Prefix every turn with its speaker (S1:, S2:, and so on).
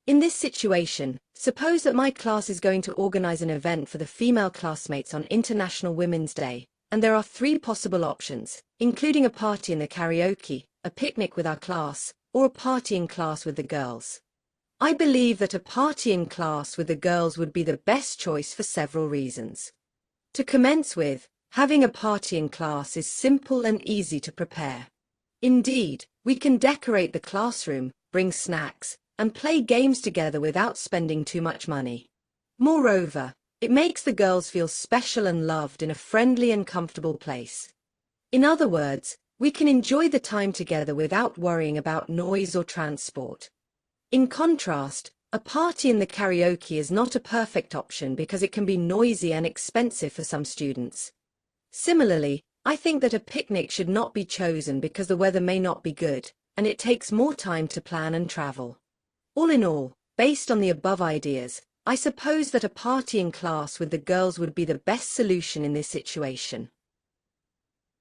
S1: In this situation, suppose that my class is going to organize an event for the female classmates on International Women's Day, and there are three possible options, including a party in the karaoke, a picnic with our class, or a party in class with the girls. I believe that a party in class with the girls would be the best choice for several reasons. To commence with, having a party in class is simple and easy to prepare. Indeed, we can decorate the classroom, bring snacks, and play games together without spending too much money. Moreover, it makes the girls feel special and loved in a friendly and comfortable place. In other words, we can enjoy the time together without worrying about noise or transport. In contrast, a party in the karaoke is not a perfect option because it can be noisy and expensive for some students. Similarly, I think that a picnic should not be chosen because the weather may not be good, and it takes more time to plan and travel. All in all, based on the above ideas, I suppose that a party in class with the girls would be the best solution in this situation.